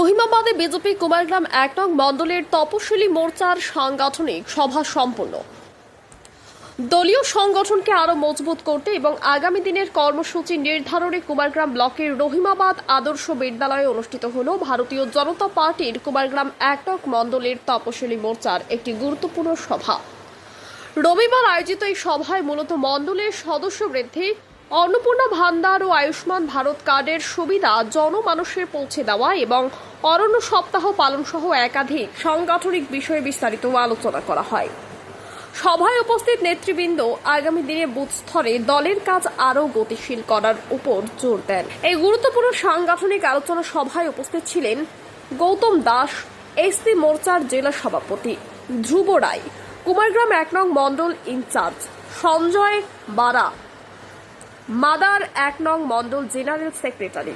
রহিমাবাদে BJP Kumargram ১ নং মণ্ডলের তপশিলি মোর্চার সাংগঠনিক সভা সম্পন্ন। দলীয় সংগঠনকে আরও মজবুত করতে এবং আগামী দিনের কর্মসূচি নির্ধারণে কুমারগ্রাম ব্লকের রহিমাবাদ আদর্শ বিদ্যালয়ে অনুষ্ঠিত হল ভারতীয় জনতা পার্টির কুমারগ্রাম ১ নং মণ্ডলের তপশিলি মোর্চার একটি গুরুত্বপূর্ণ সভা। রবিবার আয়োজিত এই সভায় মূলত মণ্ডলের সদস্য বৃদ্ধি, অন্নপূর্ণা ভান্ডার ও আয়ুষ্মান ভারত কার্ডের সুবিধা জনমানুষের পৌঁছে দেওয়া এবং অরণ্য সপ্তাহ পালন সহ একাধিক সাংগঠনিক বিষয়ে বিস্তারিত আলোচনা করা হয়। সভায় উপস্থিত নেতৃবৃন্দ আগামী দিনে বুথ স্তরে দলের কাজ আরও গতিশীল করার উপর জোর দেন। এই গুরুত্বপূর্ণ সাংগঠনিক আলোচনা সভায় উপস্থিত ছিলেন গৌতম দাস, এসসি মোর্চার জেলা সভাপতি, ধ্রুব রায়, কুমারগ্রাম ১ নং মণ্ডল ইনচার্জ, সঞ্জয় বারা, মাদার ১ নং মণ্ডল জেনারেল সেক্রেটারি,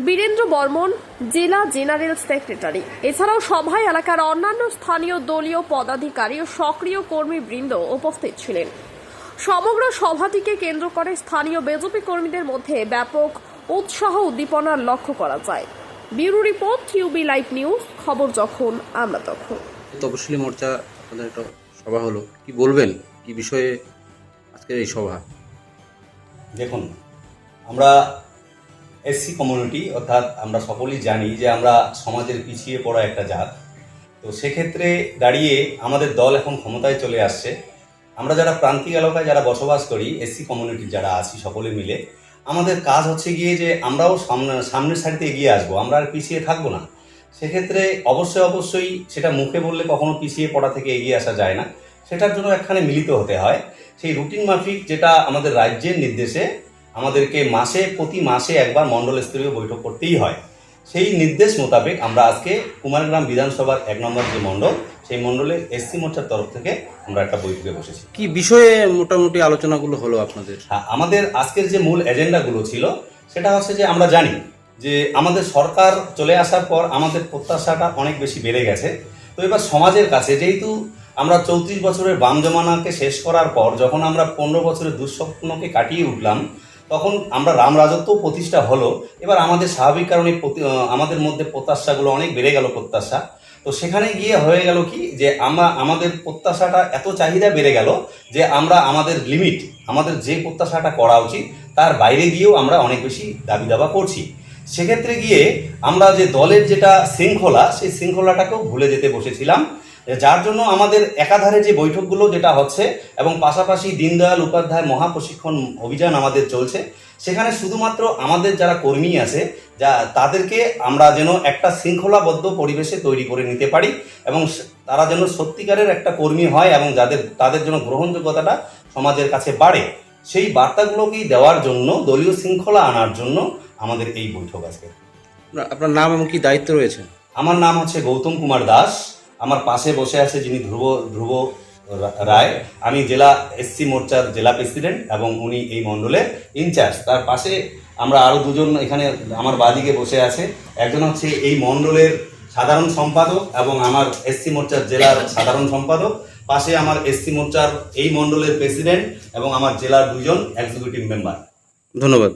বীরেন্দ্র বর্মন, জেলা জেনারেল সেক্রেটারি। এছাড়াও সভায় এলাকার অন্যান্য স্থানীয় দলীয় পদাধিকারী ও সক্রিয় কর্মীবৃন্দ উপস্থিত ছিলেন। সমগ্র সভাটিকে কেন্দ্র করে স্থানীয় বিজেপি কর্মীদের মধ্যে ব্যাপক উৎসাহ উদ্দীপনার লক্ষ্য করা যায়। Bureau report, UB live news, খবর যখন আমরা তখন। তপশিলি মোর্চা আপনাদের একটা সভা হলো, কি বলবেন, কি বিষয়ে আজকের এই সভা? দেখুন, আমরা এসসি কমিউনিটি, অর্থাৎ আমরা সকলেই জানি যে আমরা সমাজের পিছিয়ে পড়া একটা জাত। তো সেক্ষেত্রে দাঁড়িয়ে আমাদের দল এখন ক্ষমতায় চলে আসছে। আমরা যারা প্রান্তিক এলাকায় যারা বসবাস করি, এসসি কমিউনিটির যারা আছি সকলে মিলে, আমাদের কাজ হচ্ছে গিয়ে যে আমরাও সামনের সারিতে এগিয়ে আসবো, আমরা আর পিছিয়ে থাকবো না। সেক্ষেত্রে অবশ্যই সেটা মুখে বললে কখনো পিছিয়ে পড়া থেকে এগিয়ে আসা যায় না, সেটার জন্য একখানে মিলিত হতে হয়। সেই রুটিন মাফিক যেটা আমাদের রাজ্যের নির্দেশে আমাদেরকে প্রতি মাসে একবার মণ্ডল স্তরীয় বৈঠক করতেই হয়, সেই নির্দেশ মোতাবেক আমরা আজকে কুমারগ্রাম বিধানসভার ১ নম্বর যে মণ্ডল, সেই মণ্ডলে এসসি মোর্চার তরফ থেকে আমরা একটা বৈঠকে বসেছি। কি বিষয়ে মোটামুটি আলোচনাগুলো হলো আপনাদের? আমাদের আজকের যে মূল এজেন্ডাগুলো ছিল সেটা হচ্ছে যে আমরা জানি যে আমাদের সরকার চলে আসার পর আমাদের প্রত্যাশাটা অনেক বেশি বেড়ে গেছে। তো এবার সমাজের কাছে যেহেতু আমরা ৩৪ বছরের বাম জমানাকে শেষ করার পর যখন আমরা ১৫ বছরের দুঃস্বপ্নকে কাটিয়ে উঠলাম, তখন আমরা রাম রাজত্ব প্রতিষ্ঠা হলো। এবার আমাদের স্বাভাবিক কারণে আমাদের মধ্যে প্রত্যাশাগুলো অনেক বেড়ে গেল প্রত্যাশা। তো সেখানে গিয়ে হয়ে গেল কি যে আমাদের প্রত্যাশাটা এত চাহিদা বেড়ে গেল যে আমরা আমাদের লিমিট, আমাদের যে প্রত্যাশাটা করা উচিত তার বাইরে গিয়েও আমরা অনেক বেশি দাবি দাবা করছি। সেক্ষেত্রে গিয়ে আমরা যে দলের যেটা শৃঙ্খলা, সেই শৃঙ্খলাটাকেও ভুলে যেতে বসেছিলাম, যার জন্য আমাদের একাধারে যে বৈঠকগুলো যেটা হচ্ছে এবং পাশাপাশি দীনদয়াল উপাধ্যায় মহাপ্রশিক্ষণ অভিযান আমাদের চলছে, সেখানে শুধুমাত্র আমাদের যারা কর্মী আছে তাদেরকে আমরা যেন একটা শৃঙ্খলাবদ্ধ পরিবেশে তৈরি করে নিতে পারি এবং তারা যেন সত্যিকারের একটা কর্মী হয় এবং তাদের জন্য গ্রহণযোগ্যতাটা সমাজের কাছে বাড়ে, সেই বার্তাগুলোকেই দেওয়ার জন্য, দলীয় শৃঙ্খলা আনার জন্য আমাদের এই বৈঠক আজকে। আপনার নাম এবং কি দায়িত্ব রয়েছে? আমার নাম হচ্ছে গৌতম কুমার দাস। আমার পাশে বসে আছে যিনি ধ্রুব রায়, আমি জেলা এসসি মোর্চার জেলা প্রেসিডেন্ট এবং উনি এই মণ্ডলের ইনচার্জ। তার পাশে আমরা আরও দুজন এখানে আমার বাদিকে বসে আছে, একজন হচ্ছে এই মণ্ডলের সাধারণ সম্পাদক এবং আমার এসসি মোর্চার জেলার সাধারণ সম্পাদক, পাশে আমার এসসি মোর্চার এই মণ্ডলের প্রেসিডেন্ট এবং আমার জেলার 2জন এক্সিকিউটিভ মেম্বার। ধন্যবাদ।